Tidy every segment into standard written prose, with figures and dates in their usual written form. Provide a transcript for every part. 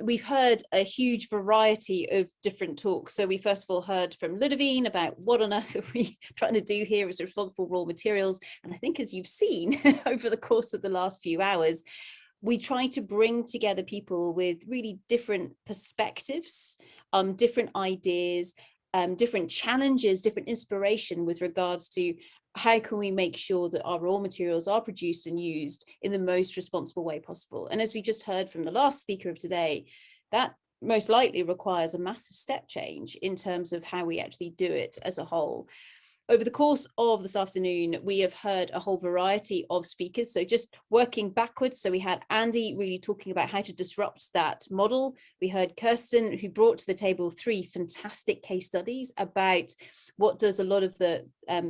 we've heard a huge variety of different talks. So we first of all heard from Ludovine about what on earth are we trying to do here as responsible raw materials. And I think, as you've seen over the course of the last few hours, we try to bring together people with really different perspectives, different ideas, different challenges, different inspiration with regards to how can we make sure that our raw materials are produced and used in the most responsible way possible. And as we just heard from the last speaker of today, that most likely requires a massive step change in terms of how we actually do it as a whole. Over the course of this afternoon, we have heard a whole variety of speakers. So just working backwards. So we had Andy really talking about how to disrupt that model. We heard Kirsten, who brought to the table 3 fantastic case studies about what does a lot of the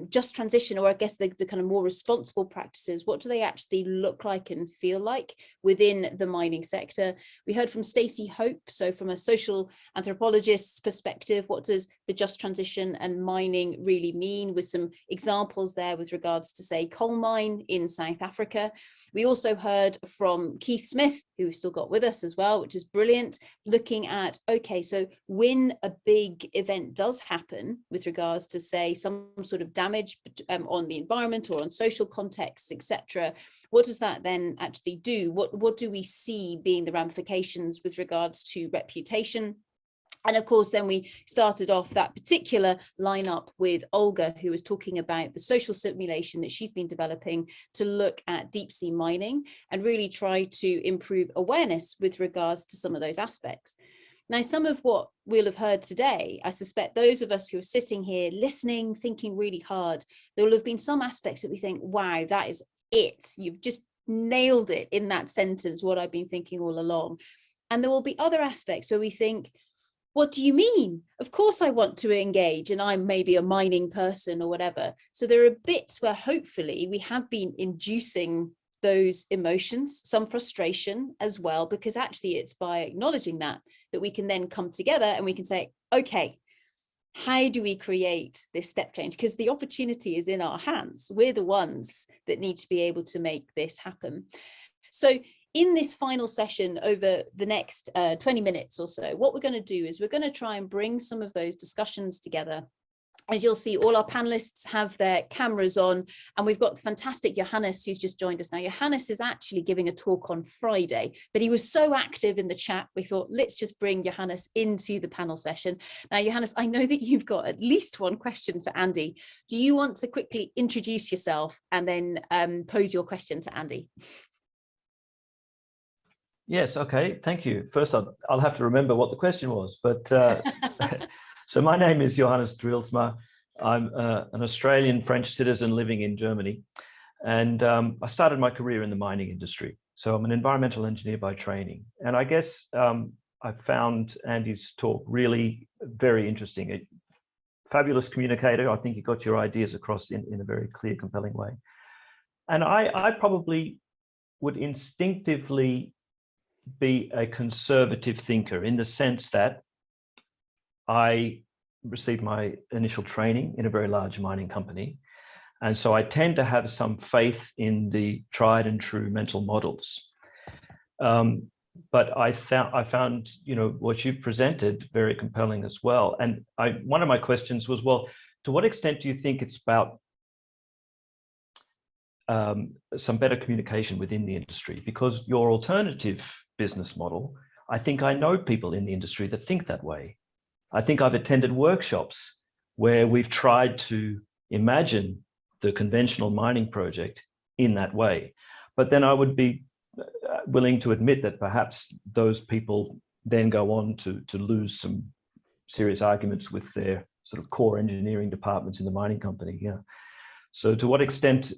just transition, or I guess the kind of more responsible practices, what do they actually look like and feel like within the mining sector. We heard from Stacey Hope. So from a social anthropologist's perspective, what does the just transition and mining really mean, with some examples there with regards to, say, coal mine in South Africa. We also heard from Keith Smith, who we've still got with us as well, which is brilliant, looking at, okay, so when a big event does happen with regards to, say, some sort of damage on the environment or on social contexts, etc., what does that then actually do? What do we see being the ramifications with regards to reputation? And of course, then we started off that particular lineup with Olga, who was talking about the social simulation that she's been developing to look at deep sea mining and really try to improve awareness with regards to some of those aspects. Now, some of what we'll have heard today, I suspect those of us who are sitting here listening, thinking really hard, there will have been some aspects that we think, wow, that is it. You've just nailed it in that sentence, what I've been thinking all along. And there will be other aspects where we think, what do you mean? Of course I want to engage, and I'm maybe a mining person or whatever. So there are bits where hopefully we have been inducing those emotions, some frustration as well, because actually it's by acknowledging that we can then come together and we can say, okay, how do we create this step change? Because the opportunity is in our hands. We're the ones that need to be able to make this happen. So in this final session over the next 20 minutes or so, what we're going to do is we're going to try and bring some of those discussions together. As you'll see, all our panelists have their cameras on, and we've got fantastic Johannes, who's just joined us now. Johannes is actually giving a talk on Friday, but he was so active in the chat, we thought, let's just bring Johannes into the panel session. Now, Johannes, I know that you've got at least one question for Andy. Do you want to quickly introduce yourself and then pose your question to Andy? Yes, okay, thank you. First, I'll have to remember what the question was, but so my name is Johannes Drielsma. I'm an Australian French citizen living in Germany, and I started my career in the mining industry. So I'm an environmental engineer by training, and I guess I found Andy's talk really very interesting. A fabulous communicator. I think he got your ideas across in a very clear, compelling way. And I probably would instinctively be a conservative thinker, in the sense that I received my initial training in a very large mining company. And so I tend to have some faith in the tried and true mental models. But I found, you know, what you've presented very compelling as well. And one of my questions was, well, to what extent do you think it's about some better communication within the industry? Because your alternative business model, I think I know people in the industry that think that way. I think I've attended workshops where we've tried to imagine the conventional mining project in that way. But then I would be willing to admit that perhaps those people then go on to lose some serious arguments with their sort of core engineering departments in the mining company. Yeah. So to what extent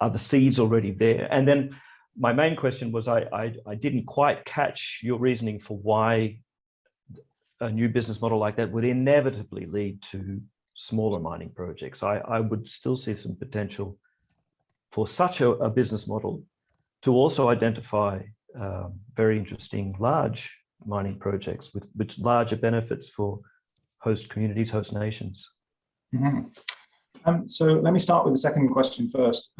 are the seeds already there? And then my main question was, I didn't quite catch your reasoning for why a new business model like that would inevitably lead to smaller mining projects. I would still see some potential for such a business model to also identify very interesting large mining projects with larger benefits for host communities, host nations. Mm-hmm. So let me start with the second question first.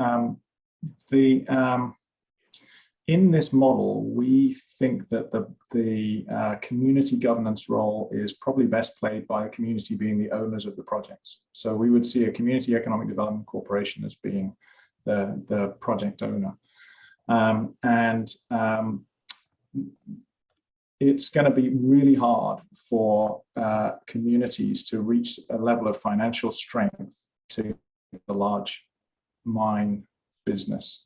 in this model, we think that the community governance role is probably best played by the community being the owners of the projects. So we would see a community economic development corporation as being the project owner. It's going to be really hard for communities to reach a level of financial strength to the large mine business.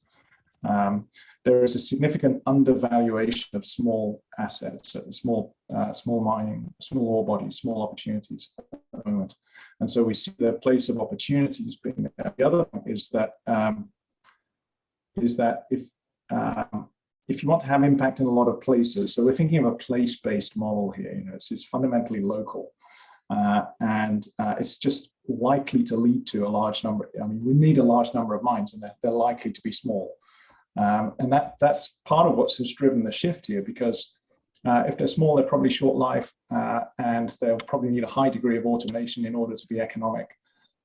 There is a significant undervaluation of small assets, small mining, small ore bodies, small opportunities at the moment. And so we see the place of opportunities being there. The other thing is that if you want to have impact in a lot of places, so we're thinking of a place-based model here. You know, it's fundamentally local, and it's just likely to lead to a large number. I mean, we need a large number of mines, and they're likely to be small. And that's part of what has driven the shift here, because if they're small, they're probably short life, and they'll probably need a high degree of automation in order to be economic.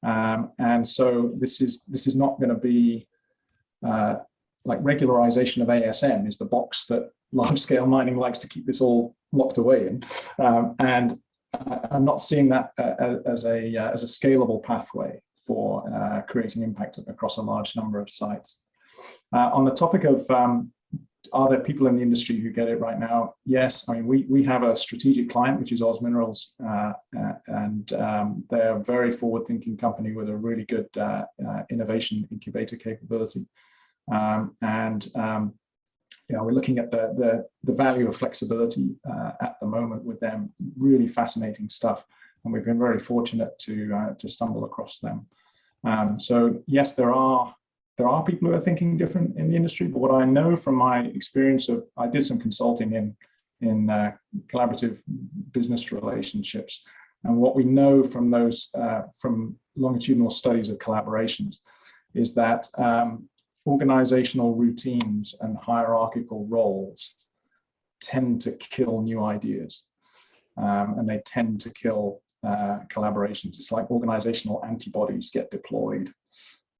And so this is not going to be like regularization of ASM is the box that large-scale mining likes to keep this all locked away in. And I'm not seeing that as a scalable pathway for creating impact across a large number of sites. On the topic of are there people in the industry who get it right now? Yes, I mean, we have a strategic client, which is Oz Minerals, and they're a very forward-thinking company with a really good innovation incubator capability. You know, we're looking at the value of flexibility at the moment with them. Really fascinating stuff, and we've been very fortunate to stumble across them. So yes, there are people who are thinking different in the industry, but what I know from my experience of, I did some consulting in collaborative business relationships, and what we know from those from longitudinal studies of collaborations is that organizational routines and hierarchical roles tend to kill new ideas, and they tend to kill collaborations. It's like organizational antibodies get deployed,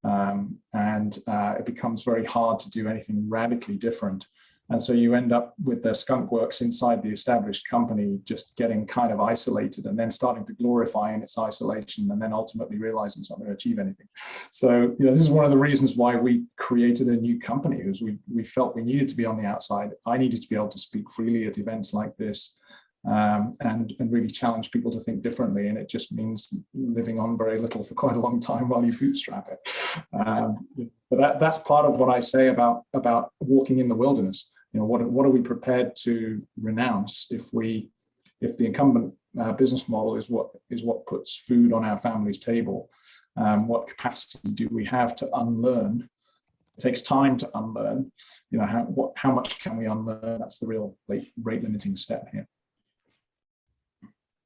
and it becomes very hard to do anything radically different. And so you end up with the skunk works inside the established company just getting kind of isolated and then starting to glorify in its isolation, and then ultimately realizing it's not going to achieve anything. So, you know, this is one of the reasons why we created a new company, because we felt we needed to be on the outside. I needed to be able to speak freely at events like this, and really challenge people to think differently. And it just means living on very little for quite a long time while you bootstrap it. But that's part of what I say about walking in the wilderness. You know, what are we prepared to renounce if the incumbent business model is what puts food on our family's table? What capacity do we have to unlearn? It takes time to unlearn. You know, how much can we unlearn? That's the real rate limiting step here.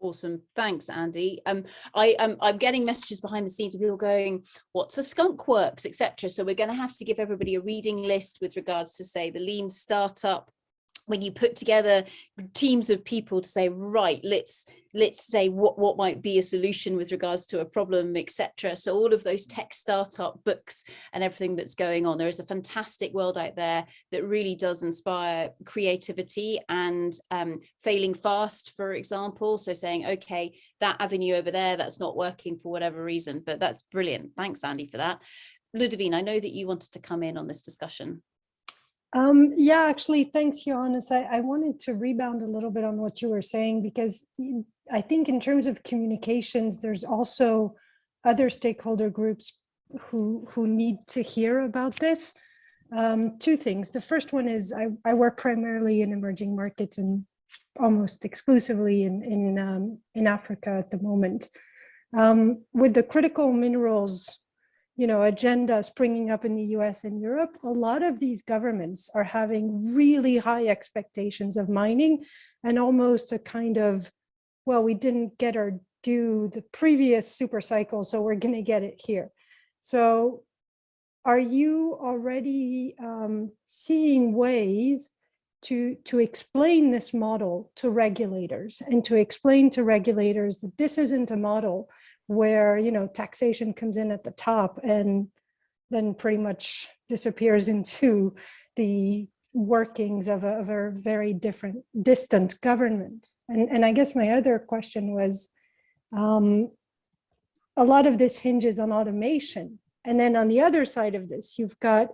Awesome, thanks, Andy. I'm getting messages behind the scenes of people going, "What's a skunk works," etc. So we're going to have to give everybody a reading list with regards to, say, the lean startup. When you put together teams of people to say, right, let's say what might be a solution with regards to a problem, etc. So all of those tech startup books and everything that's going on, there is a fantastic world out there that really does inspire creativity and failing fast, for example. So saying, okay, that avenue over there, that's not working for whatever reason, but that's brilliant. Thanks, Andy, for that. Ludovine, I know that you wanted to come in on this discussion. Yeah, actually, thanks, Johannes. I wanted to rebound a little bit on what you were saying, because I think in terms of communications, there's also other stakeholder groups who need to hear about this. Two things. The first one is I work primarily in emerging markets and almost exclusively in Africa at the moment. With the critical minerals agenda springing up in the US and Europe, a lot of these governments are having really high expectations of mining, and almost a kind of, well, we didn't get our due the previous super cycle, so we're going to get it here. So are you already seeing ways to explain this model to regulators, and to explain to regulators that this isn't a model where taxation comes in at the top and then pretty much disappears into the workings of a very different, distant government. And I guess my other question was, a lot of this hinges on automation. And then on the other side of this, you've got,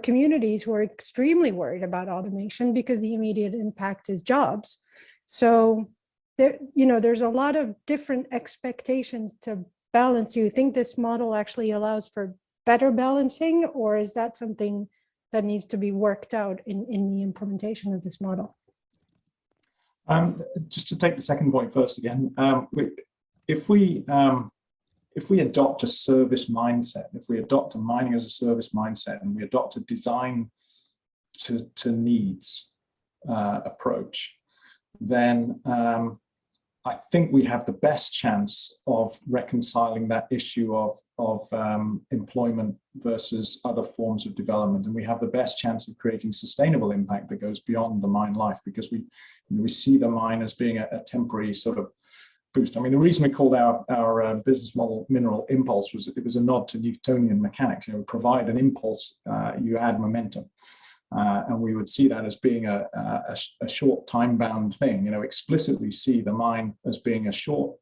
communities who are extremely worried about automation because the immediate impact is jobs. So there's a lot of different expectations to balance. Do you think this model actually allows for better balancing, or is that something that needs to be worked out in the implementation of this model? Just to take the second point first again, if we adopt a service mindset, if we adopt a mining as a service mindset, and we adopt a design to needs approach, then I think we have the best chance of reconciling that issue of employment versus other forms of development, and we have the best chance of creating sustainable impact that goes beyond the mine life, because we see the mine as being a temporary sort of boost. I mean, the reason we called our business model Mineral Impulse was it was a nod to Newtonian mechanics. Provide an impulse, you add momentum. And we would see that as being a short time-bound thing, explicitly see the mine as being a short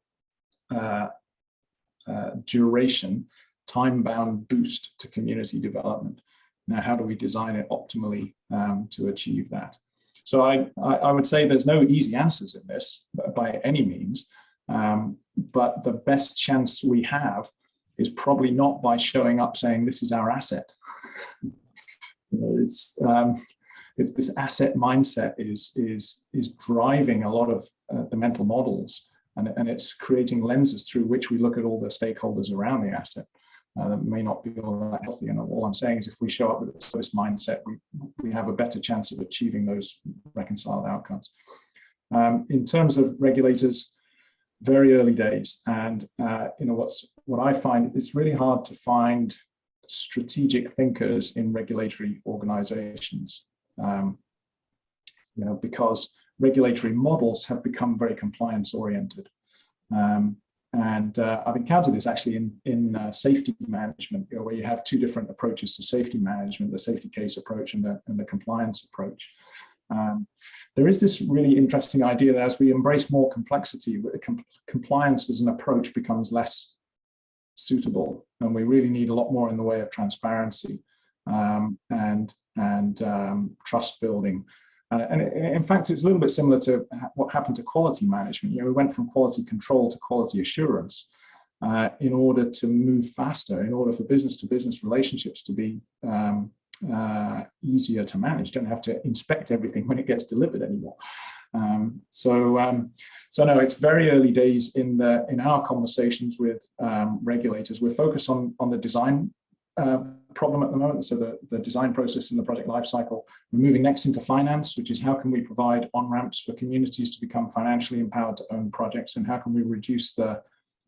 duration, time-bound boost to community development. Now, how do we design it optimally to achieve that? So I would say there's no easy answers in this by any means, but the best chance we have is probably not by showing up saying this is our asset. It's this asset mindset is driving a lot of the mental models, and it's creating lenses through which we look at all the stakeholders around the asset that may not be all that healthy. And all I'm saying is, if we show up with this mindset, we have a better chance of achieving those reconciled outcomes. In terms of regulators, very early days, and what I find, it's really hard to find strategic thinkers in regulatory organizations, because regulatory models have become very compliance oriented. And I've encountered this actually in safety management, where you have two different approaches to safety management, the safety case approach and the compliance approach. There is this really interesting idea that as we embrace more complexity, compliance as an approach becomes less suitable, and we really need a lot more in the way of transparency and trust building. And in fact, it's a little bit similar to what happened to quality management. We went from quality control to quality assurance in order to move faster, in order for business-to-business relationships to be easier to manage. You don't have to inspect everything when it gets delivered anymore. So no, it's very early days in our conversations with regulators. We're focused on the design problem at the moment, so the design process in the project lifecycle. We're moving next into finance, which is how can we provide on-ramps for communities to become financially empowered to own projects, and how can we reduce the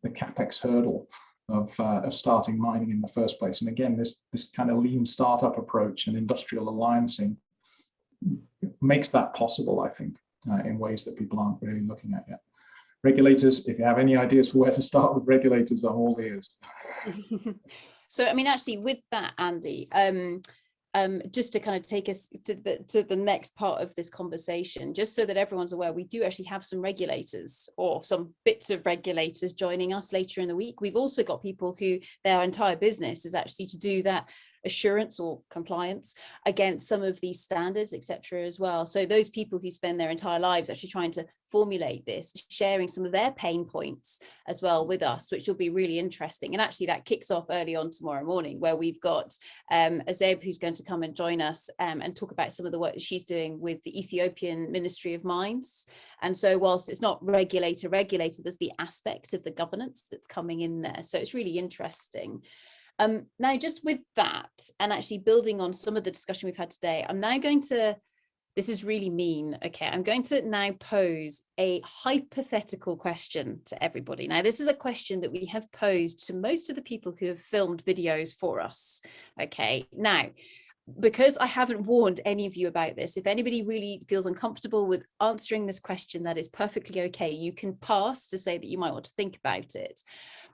CapEx hurdle of starting mining in the first place. And again, this kind of lean startup approach and industrial alliancing makes that possible, I think, in ways that people aren't really looking at yet. Regulators, if you have any ideas for where to start with regulators, I'm all ears. So, I mean, actually, with that, Andy, just to kind of take us to the next part of this conversation, just so that everyone's aware, we do actually have some regulators, or some bits of regulators, joining us later in the week. We've also got people who their entire business is actually to do that assurance or compliance against some of these standards, etc. as well. So those people who spend their entire lives actually trying to formulate this, sharing some of their pain points as well with us, which will be really interesting. And actually that kicks off early on tomorrow morning, where we've got Azeb, who's going to come and join us and talk about some of the work that she's doing with the Ethiopian Ministry of Mines. And so whilst it's not regulator, there's the aspect of the governance that's coming in there. So it's really interesting. Now, just with that, and actually building on some of the discussion we've had today, I'm now going to, this is really mean, okay, I'm going to now pose a hypothetical question to everybody. Now, this is a question that we have posed to most of the people who have filmed videos for us, okay? Now, because I haven't warned any of you about this, if anybody really feels uncomfortable with answering this question, that is perfectly okay. You can pass to say that you might want to think about it.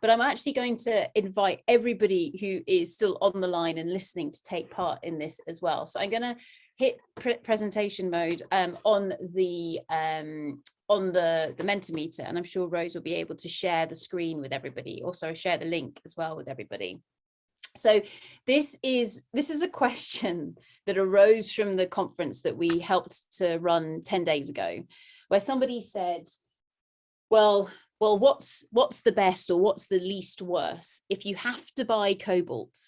But I'm actually going to invite everybody who is still on the line and listening to take part in this as well. So I'm going to hit presentation mode on the Mentimeter, and I'm sure Rose will be able to share the screen with everybody, also share the link as well with everybody. So this is a question that arose from the conference that we helped to run 10 days ago, where somebody said, well, what's the best or what's the least worse if you have to buy cobalt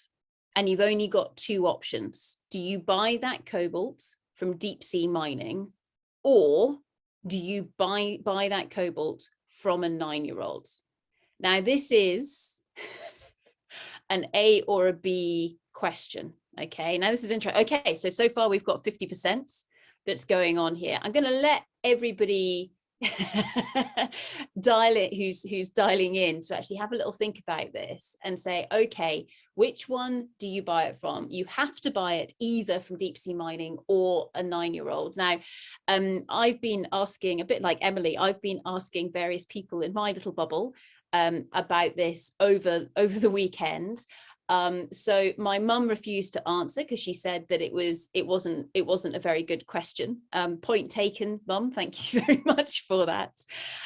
and you've only got two options? Do you buy that cobalt from deep sea mining, or do you buy that cobalt from a 9-year-old? Now, this is an A or a B question. Okay, now this is interesting. Okay, so far we've got 50% that's going on here. I'm going to let everybody dial it who's dialing in to actually have a little think about this and say, okay, which one do you buy it from? You have to buy it either from deep sea mining or a 9-year-old. Now, I've been asking, a bit like Emily, I've been asking various people in my little bubble about this over the weekend. So my mum refused to answer because she said that it wasn't a very good question. Point taken, Mum. Thank you very much for that.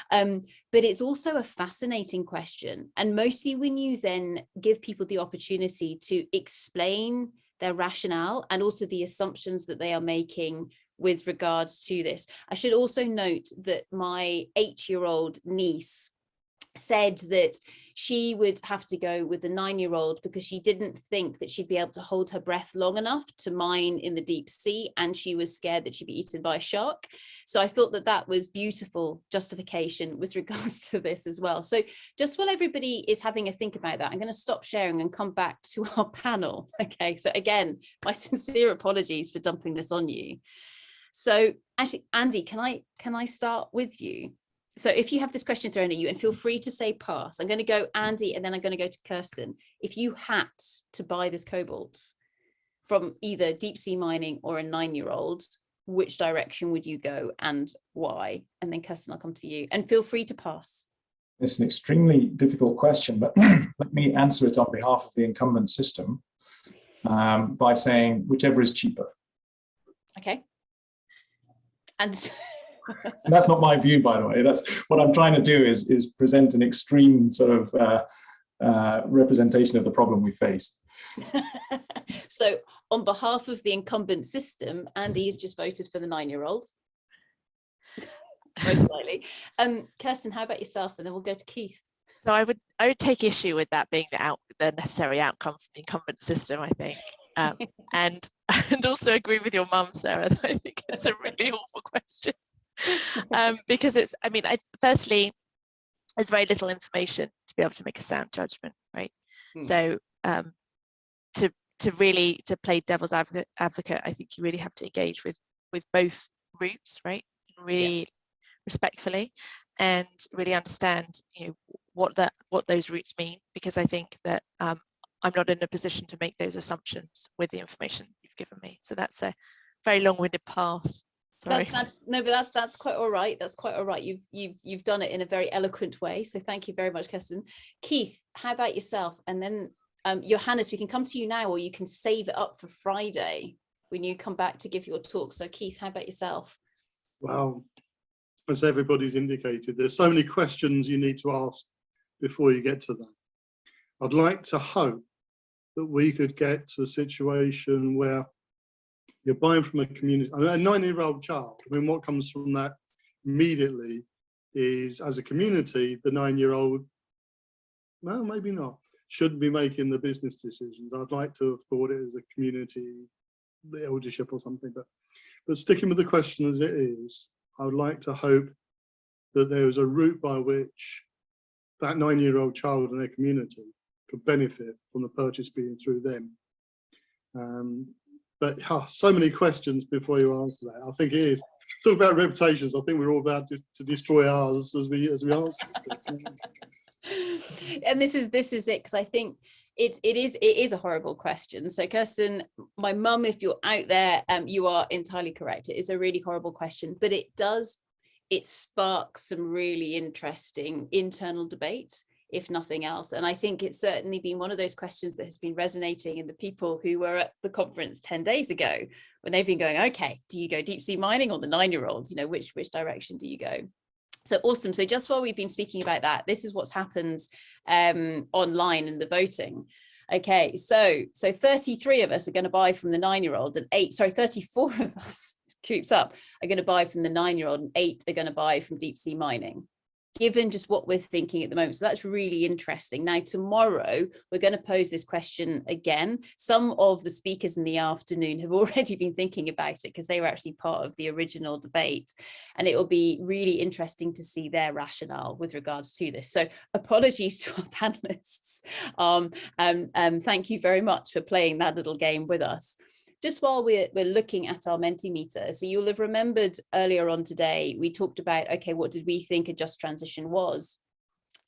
But it's also a fascinating question, and mostly when you then give people the opportunity to explain their rationale and also the assumptions that they are making with regards to this. I should also note that my 8-year-old niece said that she would have to go with the 9-year-old because she didn't think that she'd be able to hold her breath long enough to mine in the deep sea, and she was scared that she'd be eaten by a shark. So I thought that was beautiful justification with regards to this as well. So just while everybody is having a think about that, I'm going to stop sharing and come back to our panel. Okay, so again, my sincere apologies for dumping this on you. So actually, Andy, can I start with you? So if you have this question thrown at you, and feel free to say pass, I'm going to go Andy and then I'm going to go to Kirsten. If you had to buy this cobalt from either deep sea mining or a 9-year-old, which direction would you go and why? And then Kirsten, I'll come to you, and feel free to pass. It's an extremely difficult question, but let me answer it on behalf of the incumbent system by saying whichever is cheaper. Okay. And and that's not my view, by the way. That's what I'm trying to do is present an extreme sort of representation of the problem we face. So on behalf of the incumbent system, Andy has just voted for the 9-year-old. Most likely. Kirsten, how about yourself? And then we'll go to Keith. So I would take issue with that being the necessary outcome from the incumbent system, I think. And also agree with your mum, Sarah, that I think it's a really awful question. Because it's, I mean, firstly, there's very little information to be able to make a sound judgment, right? So to play devil's advocate, I think you really have to engage with both routes, right? Really respectfully, and really understand, you know, what those routes mean, because I think that I'm not in a position to make those assumptions with the information you've given me. So that's a very long-winded pass. Sorry. That's quite all right. That's quite all right. You've done it in a very eloquent way. So thank you very much, Kirsten. Keith, how about yourself? And then Johannes, we can come to you now, or you can save it up for Friday when you come back to give your talk. So Keith, how about yourself? Well, as everybody's indicated, there's so many questions you need to ask before you get to that. I'd like to hope that we could get to a situation where you're buying from a community, a 9-year-old child. I mean, what comes from that immediately is, as a community, the 9-year-old, well, maybe not, shouldn't be making the business decisions. I'd like to have thought it as a community eldership or something, but sticking with the question as it is, I would like to hope that there was a route by which that 9-year-old child in their community could benefit from the purchase being through them. But so many questions before you answer that. I think it is. Talk about reputations. I think we're all about to destroy ours as we answer this. And this is it, because I think it is a horrible question. So Kirsten, my mum, if you're out there, you are entirely correct. It is a really horrible question, but it sparks some really interesting internal debate if nothing else. And I think it's certainly been one of those questions that has been resonating in the people who were at the conference 10 days ago, when they've been going, okay, do you go deep sea mining or the 9-year-olds? You know, which direction do you go? So awesome. So just while we've been speaking about that, this is what's happened online in the voting. Okay, so 33 of us are going to buy from the 9-year-old, and 34 of us, creeps up, are going to buy from the 9-year-old, and 8 are going to buy from deep sea mining, given just what we're thinking at the moment. So that's really interesting. Now, tomorrow, we're going to pose this question again. Some of the speakers in the afternoon have already been thinking about it because they were actually part of the original debate. And it will be really interesting to see their rationale with regards to this. So apologies to our panelists. Thank you very much for playing that little game with us. Just while we're looking at our Mentimeter, so you'll have remembered earlier on today, we talked about, okay, what did we think a just transition was?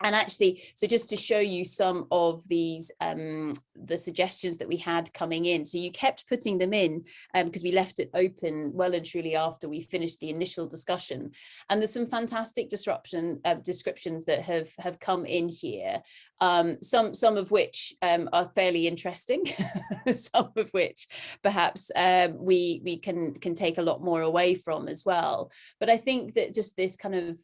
And actually, so just to show you some of these, the suggestions that we had coming in. So you kept putting them in because we left it open well and truly after we finished the initial discussion. And there's some fantastic descriptions that have come in here. Some of which are fairly interesting, some of which perhaps we can take a lot more away from as well. But I think that just this kind of,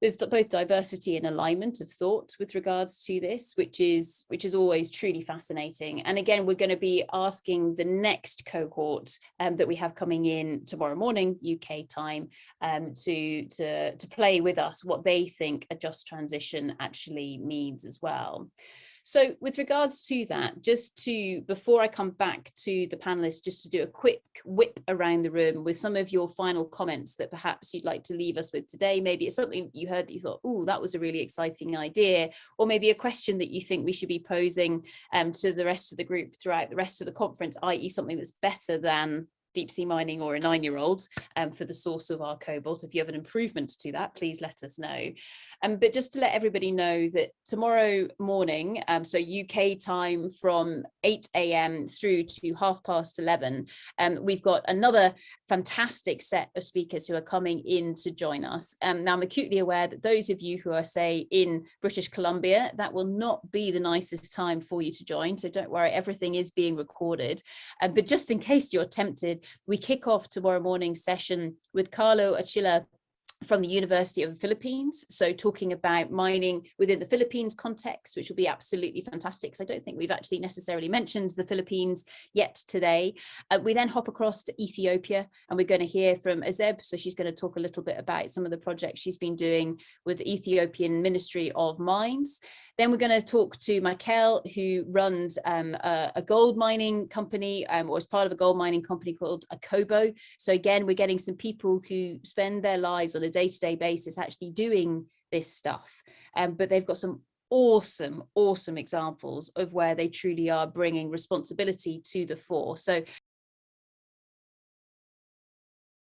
there's both diversity and alignment of thought with regards to this, which is always truly fascinating. And again, we're going to be asking the next cohort that we have coming in tomorrow morning, UK time, to play with us what they think a just transition actually means as well. So with regards to that, before I come back to the panelists, just to do a quick whip around the room with some of your final comments that perhaps you'd like to leave us with today. Maybe it's something you heard that you thought, oh, that was a really exciting idea, or maybe a question that you think we should be posing to the rest of the group throughout the rest of the conference, i.e. something that's better than deep sea mining or a 9-year-old for the source of our cobalt. If you have an improvement to that, please let us know. But just to let everybody know that tomorrow morning, so UK time from 8 a.m. through to 11:30, we've got another fantastic set of speakers who are coming in to join us. Now, I'm acutely aware that those of you who are, say, in British Columbia, that will not be the nicest time for you to join. So don't worry, everything is being recorded. But just in case you're tempted, we kick off tomorrow morning's session with Carlo Achilla from the University of the Philippines. So talking about mining within the Philippines context, which will be absolutely fantastic, because I don't think we've actually necessarily mentioned the Philippines yet today. We then hop across to Ethiopia, and we're going to hear from Azeb. So she's going to talk a little bit about some of the projects she's been doing with the Ethiopian Ministry of Mines. Then we're going to talk to Michael, who runs a gold mining company, or is part of a gold mining company called Akobo. So again, we're getting some people who spend their lives on a day-to-day basis actually doing this stuff. But they've got some awesome examples of where they truly are bringing responsibility to the fore. So